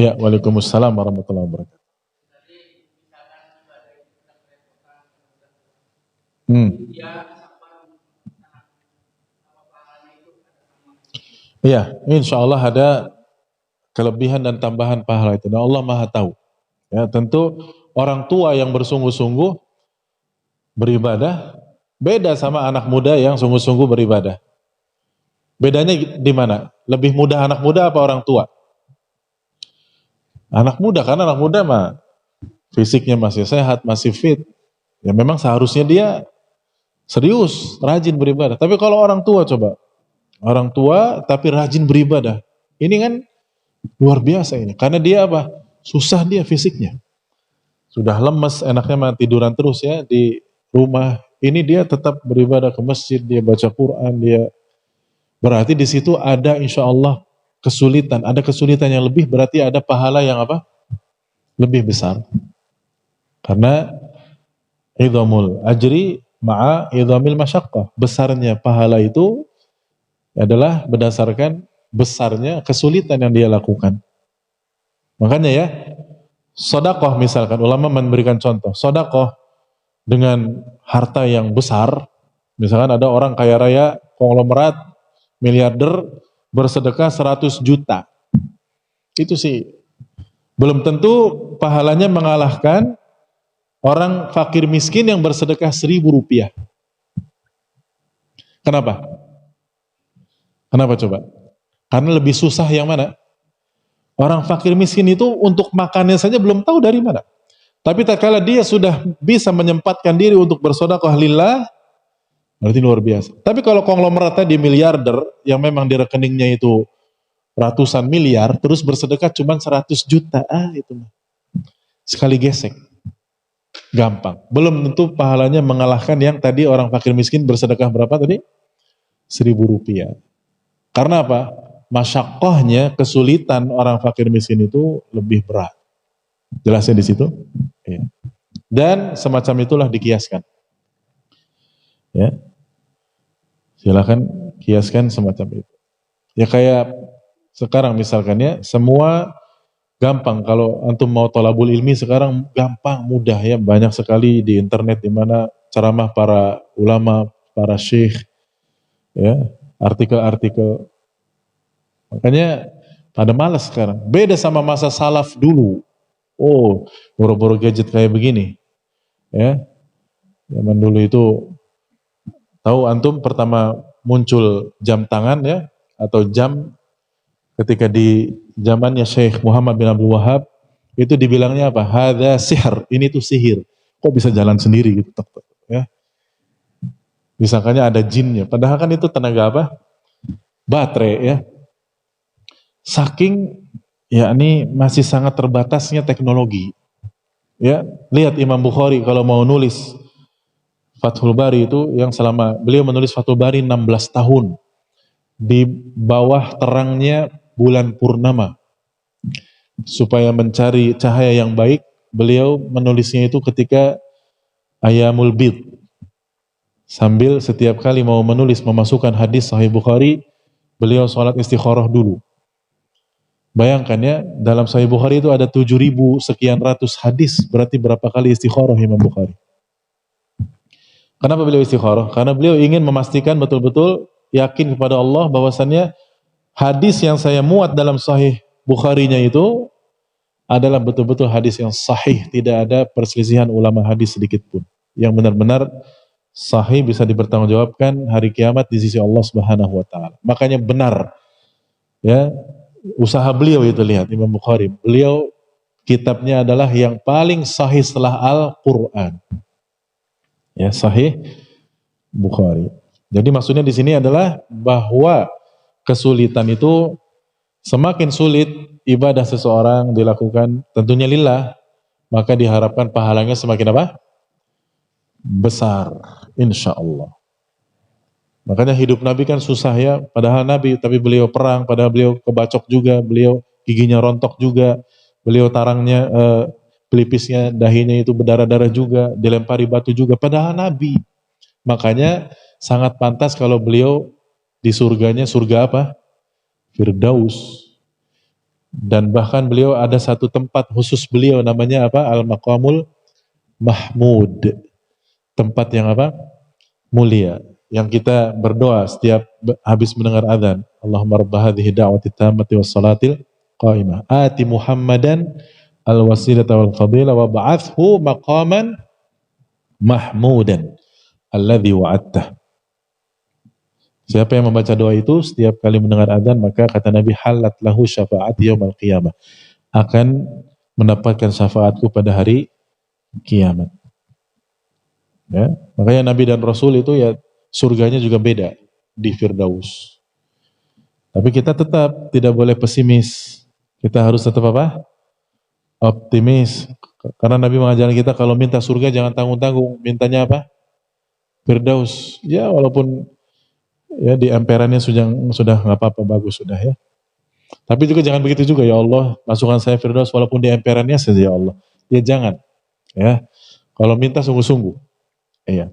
Ya, waalaikumsalam warahmatullahi wabarakatuh. Hmm. Iya, insya Allah ada kelebihan dan tambahan pahala itu. Dan Allah Maha tahu. Ya, tentu orang tua yang bersungguh-sungguh beribadah beda sama anak muda yang sungguh-sungguh beribadah. Bedanya di mana? Lebih mudah anak muda apa orang tua? Anak muda, karena anak muda mah fisiknya masih sehat, masih fit. Ya memang seharusnya dia serius, rajin beribadah. Tapi kalau orang tua coba, orang tua tapi rajin beribadah. Ini kan luar biasa ini. Karena dia apa? Susah dia fisiknya. Sudah lemes, enaknya mah tiduran terus ya di rumah. Ini dia tetap beribadah ke masjid, dia baca Quran, dia berarti di situ ada insya Allah kesulitan. Ada kesulitan yang lebih, berarti ada pahala yang apa? Lebih besar. Karena idhamul ajri ma'a idhamil masyaqqah. Besarnya pahala itu adalah berdasarkan besarnya kesulitan yang dia lakukan. Makanya ya, sodakoh misalkan, ulama memberikan contoh, sodakoh dengan harta yang besar, misalkan ada orang kaya raya, konglomerat, miliarder, bersedekah 100 juta. Itu sih, belum tentu pahalanya mengalahkan orang fakir miskin yang bersedekah 1.000 rupiah. Kenapa? Kenapa coba? Karena lebih susah yang mana? Orang fakir miskin itu untuk makannya saja belum tahu dari mana. Tapi tak kala dia sudah bisa menyempatkan diri untuk bersedekah lillah, berarti luar biasa. Tapi kalau konglomerat tadi miliarder yang memang di rekeningnya itu ratusan miliar, terus bersedekah cuma 100 juta, itu sekali gesek. Gampang. Belum tentu pahalanya mengalahkan yang tadi orang fakir miskin bersedekah berapa tadi? 1.000 rupiah. Karena apa? Masyakohnya, kesulitan orang fakir miskin itu lebih berat. Jelasnya di situ. Ya. Dan semacam itulah dikiaskan. Ya. Silakan kiaskan semacam itu. Ya kayak sekarang misalkan ya, semua gampang. Kalau antum mau thalabul ilmi sekarang gampang, mudah ya. Banyak sekali di internet di mana ceramah para ulama, para syekh, ya, artikel-artikel. Makanya pada malas sekarang. Beda sama masa salaf dulu. Oh, boro-boro gadget kayak begini. Ya. Zaman dulu itu, tahu antum pertama muncul jam tangan ya, atau jam ketika di zamannya Syekh Muhammad bin Abdul Wahab, itu dibilangnya apa? Hadza sihr, ini tuh sihir. Kok bisa jalan sendiri gitu, ya. Disangkanya ada jinnya, padahal kan itu tenaga apa? Baterai ya. Saking yakni masih sangat terbatasnya teknologi. Ya, lihat Imam Bukhari kalau mau nulis Fathul Bari itu yang selama beliau menulis Fathul Bari 16 tahun di bawah terangnya bulan purnama. Supaya mencari cahaya yang baik, beliau menulisnya itu ketika Ayamul Bid. Sambil setiap kali mau menulis memasukkan hadis Sahih Bukhari, beliau sholat istikharah dulu. Bayangkan ya, dalam Sahih Bukhari itu ada 7.000 sekian ratus hadis, berarti berapa kali istikharah Imam Bukhari. Kenapa beliau istikharah? Karena beliau ingin memastikan betul-betul yakin kepada Allah bahwasannya hadis yang saya muat dalam Sahih Bukharinya itu adalah betul-betul hadis yang sahih, tidak ada perselisihan ulama hadis sedikit pun. Yang benar-benar sahih bisa dipertanggungjawabkan hari kiamat di sisi Allah Subhanahu wa taala. Makanya benar ya, usaha beliau itu, lihat Imam Bukhari. Beliau kitabnya adalah yang paling sahih setelah Al-Qur'an. Ya, Sahih Bukhari. Jadi maksudnya di sini adalah bahwa kesulitan itu semakin sulit ibadah seseorang dilakukan tentunya lillah, maka diharapkan pahalanya semakin apa? Besar, insya Allah. Makanya hidup Nabi kan susah ya, padahal Nabi, tapi beliau perang, padahal beliau kebacok juga, beliau giginya rontok juga, beliau tarangnya, pelipisnya, dahinya itu berdarah-darah juga, dilempari batu juga, padahal Nabi. Makanya sangat pantas kalau beliau di surganya, surga apa? Firdaus. Dan bahkan beliau ada satu tempat khusus beliau namanya apa? Al-Maqamul Mahmud. Tempat yang apa? Mulia. Yang kita berdoa setiap habis mendengar azan. Allahumma rabb hadhihi da'wati tammati was salatil qa'imah. Ati Muhammadan al-wasilata wal fadilah wa ba'athhu maqaman mahmudan alladhi wa'attah. Siapa yang membaca doa itu setiap kali mendengar azan, maka kata Nabi, halat lahu syafaat yaumil qiyamah, akan mendapatkan syafaatku pada hari kiamat. Ya, makanya Nabi dan Rasul itu ya surganya juga beda di Firdaus. Tapi kita tetap tidak boleh pesimis. Kita harus tetap apa? Optimis. Karena Nabi mengajarkan kita kalau minta surga jangan tanggung-tanggung, mintanya apa? Firdaus. Ya walaupun ya di emperannya sudah nggak apa-apa, bagus sudah ya. Tapi juga jangan begitu juga, ya Allah masukkan saya Firdaus walaupun di emperannya saja ya Allah. Ya jangan, ya. Kalau minta sungguh-sungguh, iya.